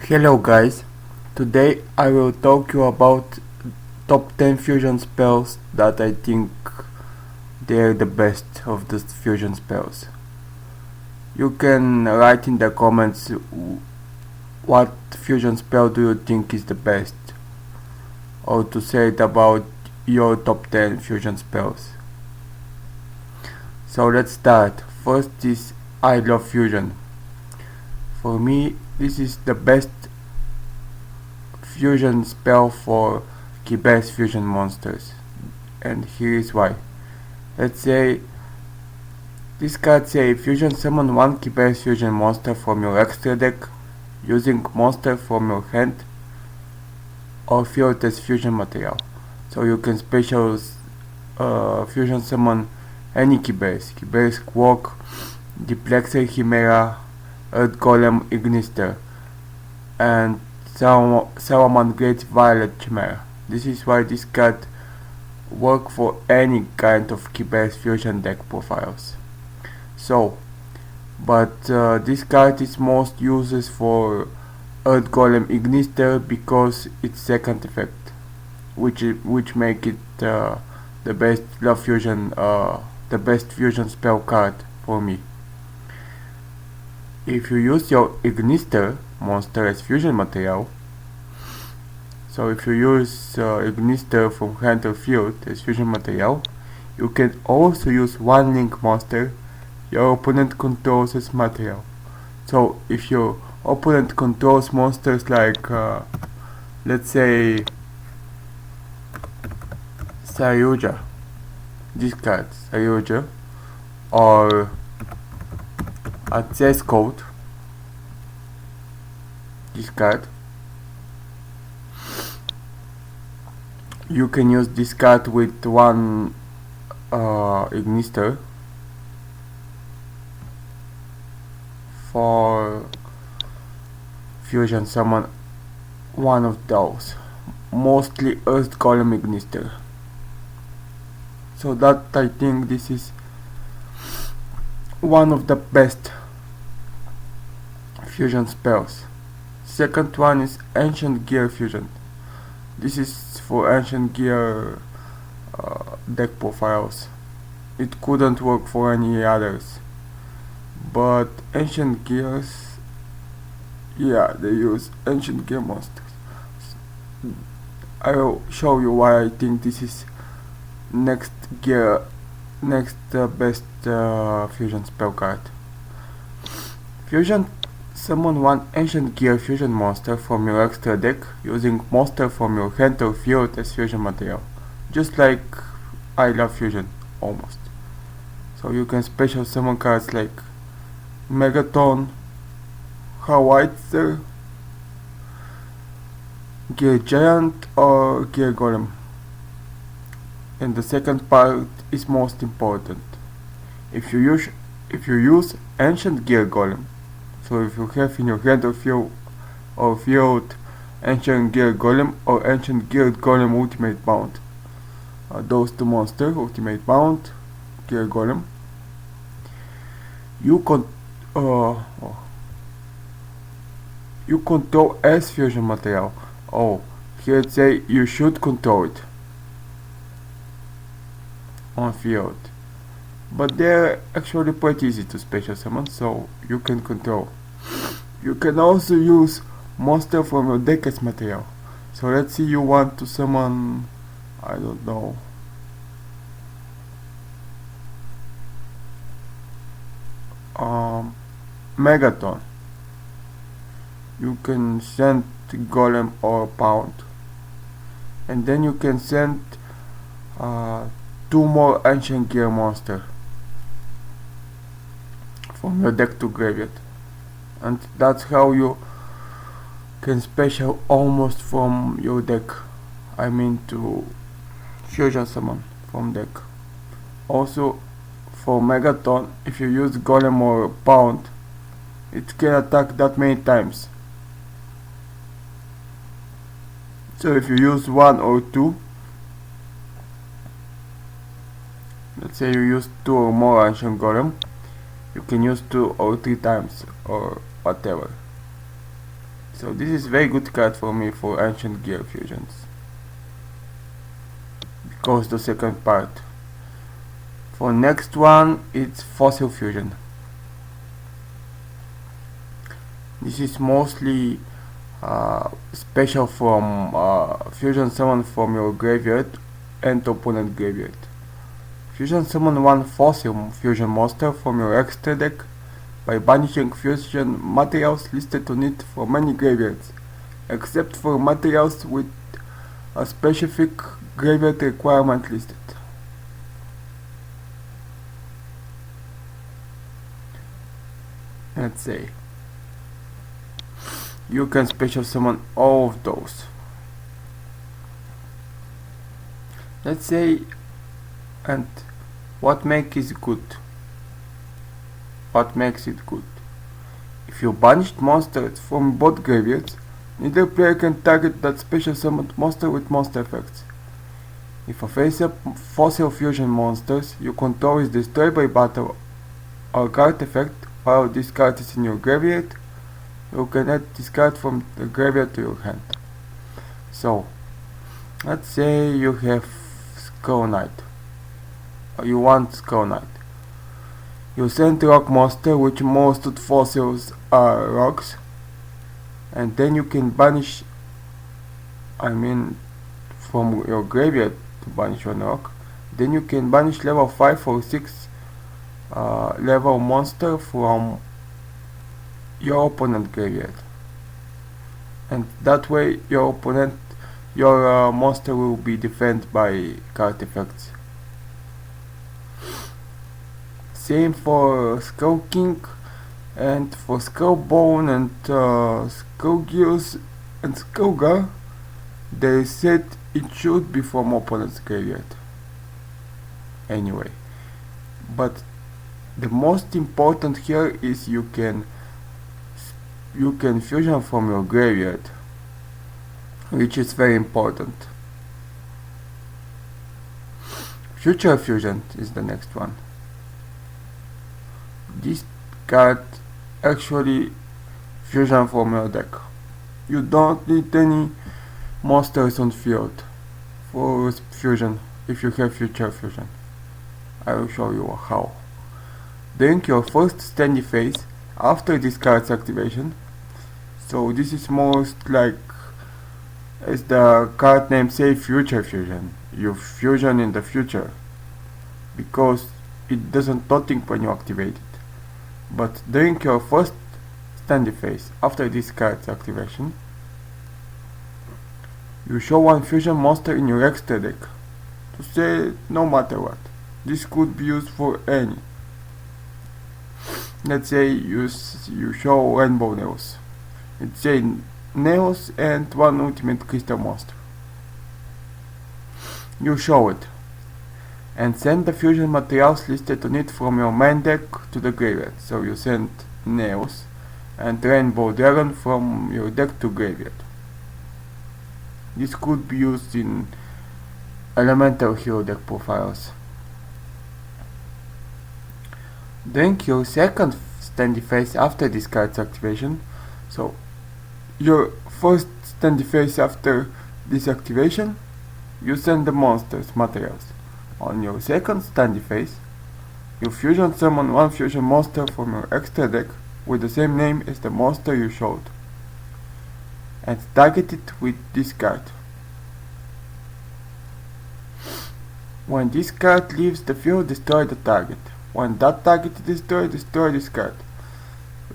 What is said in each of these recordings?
Hello guys, today I will talk you about top 10 fusion spells that I think they're the best of the fusion spells. You can write in the comments what fusion spell do you think is the best, or to say it about your top 10 fusion spells. So let's start. First is I love fusion. For me, this is the best fusion spell for key-based fusion monsters, and here is why. Let's say this card say fusion summon one key-based fusion monster from your extra deck using monster from your hand or field as fusion material. So you can special fusion summon any key-base Quark, Diplexer Chimera, Earth Golem Ignister, and Salamand Great Violet Chimera. This is why this card work for any kind of key-based fusion deck profiles. But this card is most uses for Earth Golem Ignister because its second effect, which make it the best love fusion, the best fusion spell card for me. If you use your Ignister monster as fusion material, so if you use Ignister from hand or field as fusion material, you can also use one link monster your opponent controls as material. So if your opponent controls monsters like let's say Sayuja, this card Sayuja, or a chess code, this card, you can use this card with one Ignister for fusion summon one of those, mostly Earth Golem Ignister. So that I think this is one of the best fusion spells. Second one is Ancient Gear Fusion. This is for Ancient Gear deck profiles. It couldn't work for any others, but Ancient Gears, yeah, they use Ancient Gear monsters. I will show you why I think this is next best fusion spell card. Fusion summon one Ancient Gear fusion monster from your extra deck using monster from your hand or field as fusion material, just like I love fusion almost. So you can special summon cards like Megaton, Howitzer, Gear Giant, or Gear Golem. And the second part is most important. If you use Ancient Gear Golem, so if you have in your hand or field Ancient Gear Golem or Ancient Gear Golem Ultimate Bound, those two monsters, Ultimate Bound, Gear Golem, you control as fusion material. Oh, here it say you should control it on field, but they're actually pretty easy to special summon, so you can control. You can also use monster from your deck as material. So let's say you want to summon, I don't know, Megaton. You can send Golem or Pound, and then you can send two more Ancient Gear monster from your deck to graveyard, and that's how you can special almost from your deck. I mean to fusion summon from deck. Also for Megaton, if you use Golem or Pound, it can attack that many times. So if you use one or two, let's say you use two or more Ancient Golem, you can use 2 or 3 times or whatever. So this is very good card for me for ancient gear fusions. Because the second part. For next one, it's fossil fusion. This is mostly special from fusion summon from your graveyard and opponent graveyard. Fusion summon one fossil fusion monster from your extra deck by banishing fusion materials listed on it from many graveyards, except for materials with a specific graveyard requirement listed. Let's say you can special summon all of those. Let's say, and what makes it good? What makes it good? If you banished monsters from both graveyards, neither player can target that special summoned monster with monster effects. If a face-up fossil fusion monsters you control is destroyed by battle or card effect while this card is in your graveyard, you can add this card from the graveyard to your hand. So, let's say you have Skull Knight. Or you want Skull Knight. You send rock monster, which most of fossils are rocks, and then you can banish, from your graveyard to banish one rock. Then you can banish level 5 or 6 level monster from your opponent graveyard, and that way your monster will be defended by card effects. Same for Skull King, and for Skull Bone and Skull Gears and Skullgar, they said it should be from opponent's graveyard anyway. But the most important here is you can fusion from your graveyard, which is very important. Future fusion is the next one. This card actually fusion from your deck. You don't need any monsters on field for fusion if you have future fusion. I will show you how. During your first standy phase after this card's activation, so this is most like, as the card name say, future fusion. You fusion in the future because it doesn't nothing when you activate it. But during your first standy phase after this card's activation, you show one fusion monster in your extra deck to say no matter what. This could be used for any. Let's say you show Rainbow Nails. Let's say Nails and one ultimate crystal monster. You show it and send the fusion materials listed on it from your main deck to the graveyard. So you send Nails and Rainbow Dragon from your deck to graveyard. This could be used in elemental hero deck profiles. During your second standy phase after this card's activation, so your first standy phase after this activation, you send the monsters materials. On your second standy phase, you fusion summon one fusion monster from your extra deck with the same name as the monster you showed, and target it with this card. When this card leaves the field, destroy the target. When that target is destroyed, destroy this card.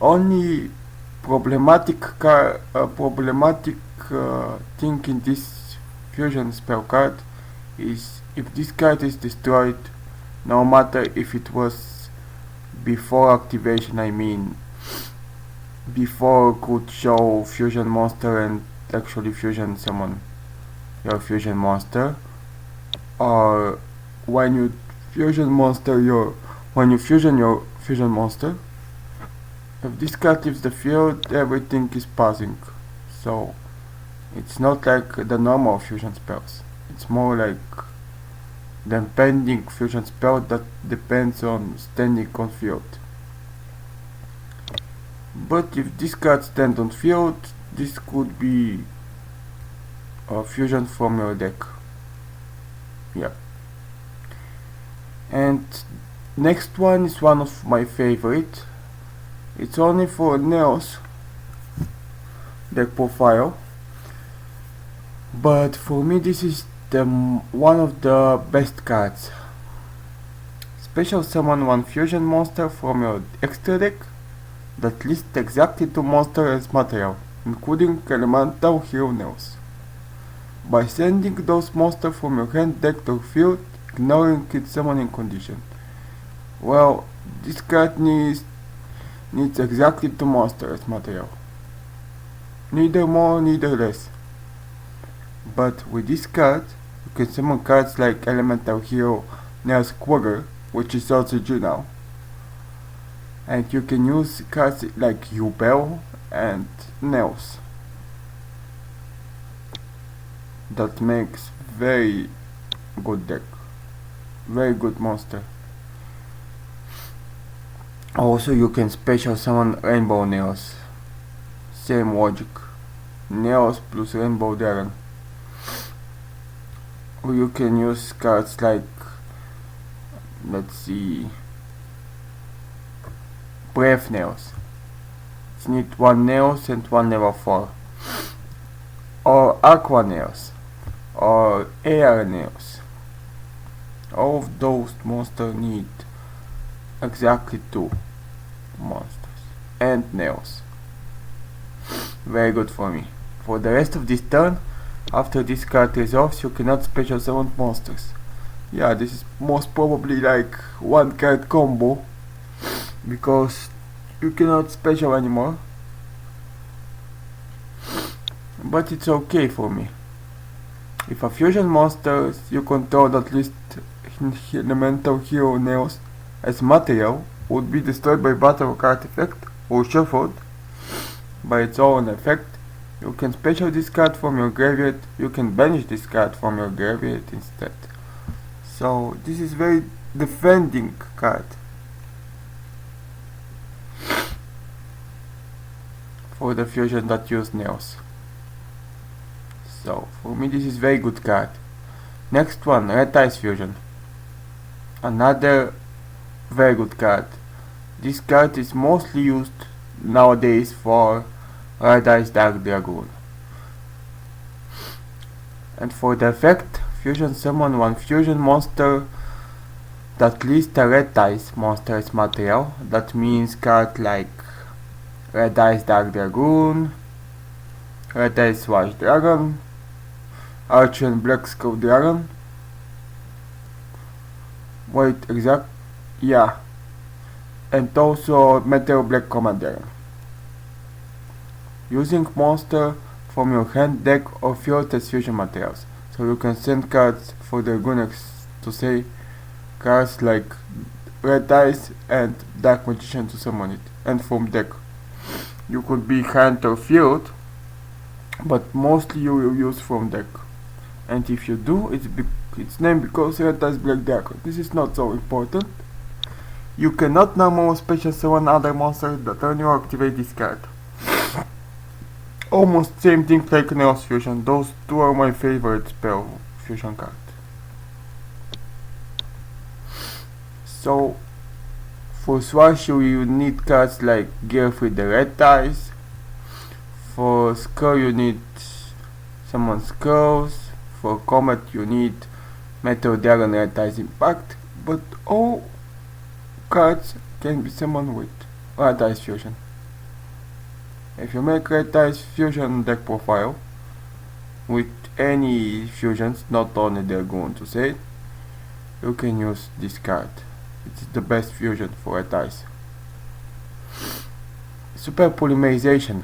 Only problematic thing in this fusion spell card is if this card is destroyed, no matter if it was before activation, before could show fusion monster and actually fusion summon your fusion monster, or when you fusion your fusion monster, if this card leaves the field, everything is passing. So it's not like the normal fusion spells. It's more like the pending fusion spell that depends on standing on field. But if this card stands on field, this could be a fusion from your deck. Yeah. And next one is one of my favorite. It's only for Neos deck profile, but for me this is the one of the best cards. Special summon one fusion monster from your extra deck that lists exactly 2 monsters as material, including elemental hero Neos. By sending those monsters from your hand deck to field, ignoring its summoning condition. Well, this card needs exactly 2 monsters as material. Neither more, neither less. But with this card, you can summon cards like elemental hero Neos Quagger, which is also due now. And you can use cards like Yubel and Neos. That makes very good deck. Very good monster. Also you can special summon Rainbow Neos. Same logic. Neos plus Rainbow Dragon. Or you can use cards like, let's see, Brave Neos. You need 1 Neos and 1 level 4. Or Aqua Neos. Or Air Neos. All of those monsters need exactly 2 monsters and Neos. Very good for me. For the rest of this turn, after this card resolves, you cannot special summon monsters. Yeah, this is most probably like 1 card combo, because you cannot special anymore. But it's okay for me. If a fusion monster you control that list elemental hero Neos as material would be destroyed by battle card effect or shuffled by its own effect, you can special this card from your graveyard, you can banish this card from your graveyard instead. So this is very defending card. For the fusion that use Neos. So for me this is very good card. Next one, Red Ice Fusion. Another very good card. This card is mostly used nowadays for Red Ice Dark Dragoon. And for the effect, fusion summon 1 fusion monster that lists a Red Ice monster as material. That means cards like Red Ice Dark Dragoon, Red Ice Wash Dragon, Archer and Black Skull Dragon. Wait, yeah. And also Metal Black Commander. Using monster from your hand deck or field as fusion materials. So you can send cards for the Gunex to say cards like Red Ice and Dark Magician to summon it. And from deck. You could be hand or field, but mostly you will use from deck. And if you do, it's named because Red Ice Black Dragon. This is not so important. You cannot normal special summon other monsters that turn you activate this card. Almost same thing like Neos Fusion. Those 2 are my favorite spell fusion card. So for Swashu you need cards like Gearfree the Red Ice. For Skull you need summon Skulls. For Comet you need Meteor Dragon Red Ice Impact. But all cards can be summoned with Red Ice Fusion. If you make Red Ice Fusion deck profile with any fusions, not only Dragoon to say it, you can use this card. It's the best fusion for Red Ice. Super Polymerization.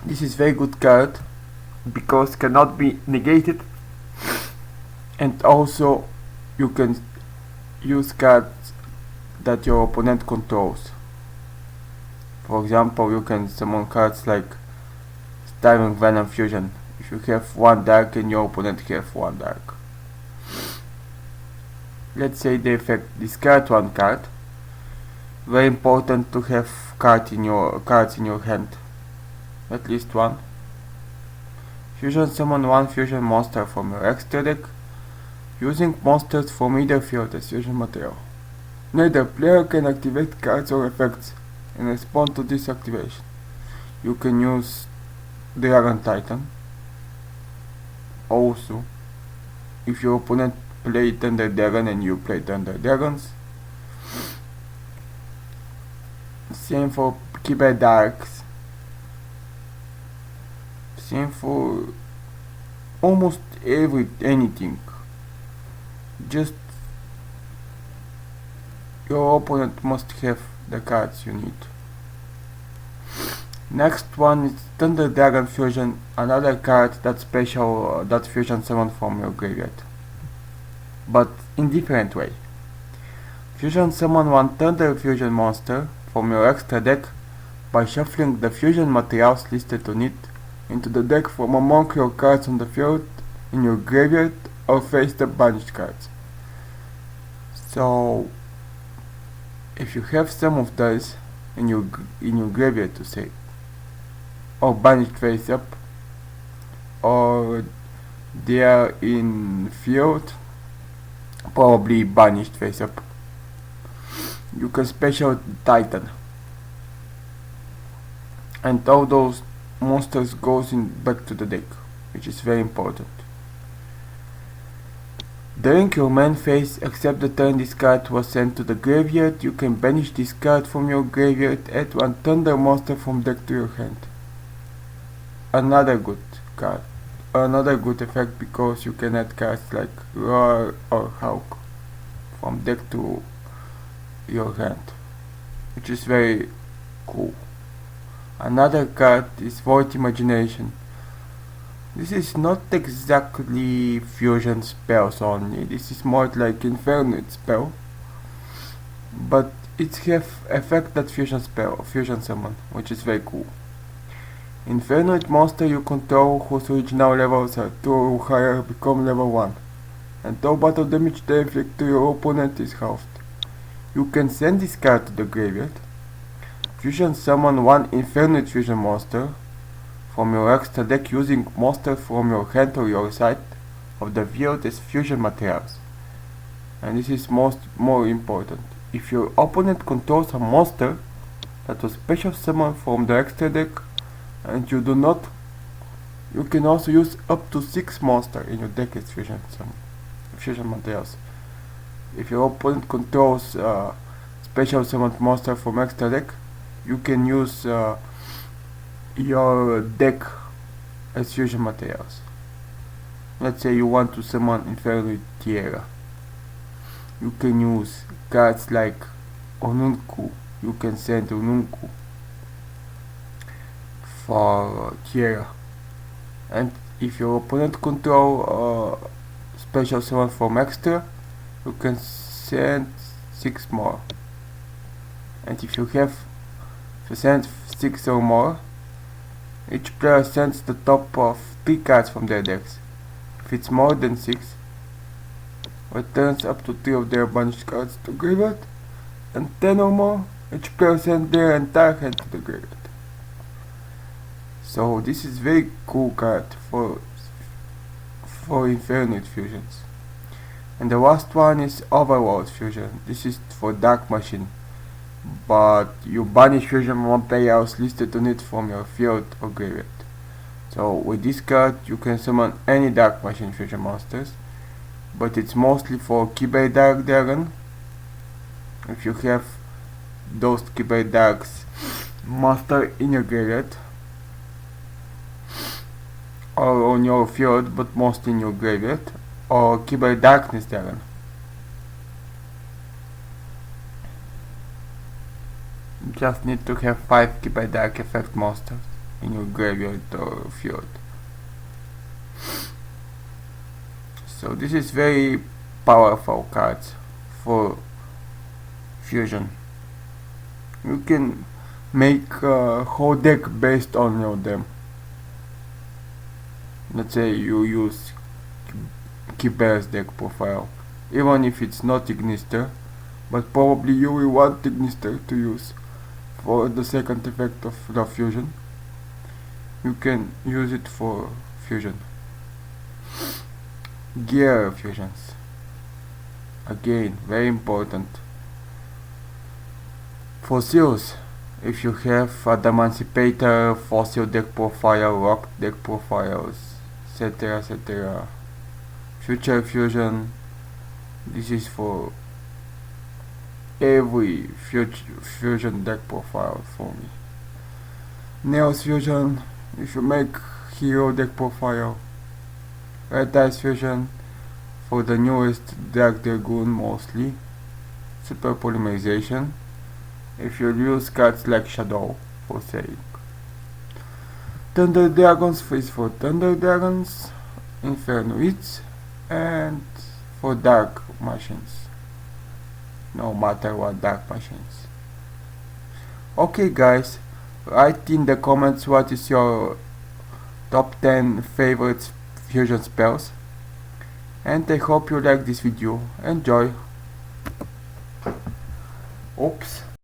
This is very good card because cannot be negated, and also you can use cards that your opponent controls. For example, you can summon cards like Starving Venom Fusion if you have 1 dark and your opponent have 1 dark. Let's say the effect discard 1 card. Very important to have cards in your hand. at least one. Fusion summon one fusion monster from your extra deck, using monsters from either field as fusion material. Neither player can activate cards or effects in response to this activation. You can use Dragon Titan. Also, if your opponent played Thunder Dragon and you play Thunder Dragons. Same for Kyber Darks. Same for almost anything. Just your opponent must have the cards you need. Next one is Thunder Dragon Fusion, another card that's special, that fusion summon from your graveyard, but in different way. Fusion summon one Thunder Fusion monster from your extra deck by shuffling the fusion materials listed on it into the deck from among your cards on the field, in your graveyard, or face the banished cards. So, if you have some of those in your graveyard to say, or banished face up, or they are in field, probably banished face up, you can special Titan, and all those monsters goes back to the deck, which is very important. During your main phase, except the turn this card was sent to the graveyard, you can banish this card from your graveyard, add one Thunder monster from deck to your hand. Another good card, another good effect, because you can add cards like Roar or Hawk from deck to your hand, which is very cool. Another card is Void Imagination. This is not exactly fusion spells only, this is more like Infinite spell, but it have effect that fusion summon, which is very cool. Infinite monster you control whose original levels are 2 or higher become level 1, and all battle damage they inflict to your opponent is halved. You can send this card to the graveyard, fusion summon one Infinite fusion monster from your extra deck using monsters from your hand or your side of the field as fusion materials. And this is more important. If your opponent controls a monster that was special summoned from the extra deck and you do not, you can also use up to 6 monsters in your deck as fusion materials. If your opponent controls special summoned monster from extra deck, you can use your deck as fusion materials. Let's say you want to summon Infinite Tierra. You can use cards like Onunku. You can send Onunku for Tierra. And if your opponent control special summon from extra, you can send 6 more. And if you send 6 or more, each player sends the top of 3 cards from their decks. If it's more than 6, returns up to 3 of their banished cards to graveyard, and 10 or more, each player sends their entire hand to the graveyard. So this is very cool card for Infinite fusions. And the last one is Overworld fusion. This is for Dark Machine, but you banish fusion materials listed on it from your field or graveyard. So with this card you can summon any Dark Machine fusion monsters, but it's mostly for Kyber Dark Dragon. If you have those Kyber Darks monster in your graveyard or on your field, but mostly in your graveyard, or Kyber Darkness Dragon. You just need to have 5 Kyber Dark effect monsters in your graveyard or field. So this is very powerful cards for fusion. You can make a whole deck based on them. Let's say you use Kyber's deck profile, even if it's not Ignister, but probably you will want Ignister to use for the second effect of the fusion. you can use it for fusion. Gear fusions. Again, very important. Fossils. If you have Adamantipator, fossil deck profile, rock deck profiles, etc. etc. Future fusion. This is for every fusion deck profile for me. Neos fusion. If you make hero deck profile. Red Dice fusion for the newest Dark Dragoon mostly. Super polymerization. If you use cards like Shadow for saying. Thunder Dragons is for Thunder Dragons, Infernoids, and for Dark Machines. No matter what Dark Machines. Okay guys, write in the comments what is your top 10 favorite fusion spells, and I hope you like this video. Enjoy! Oops!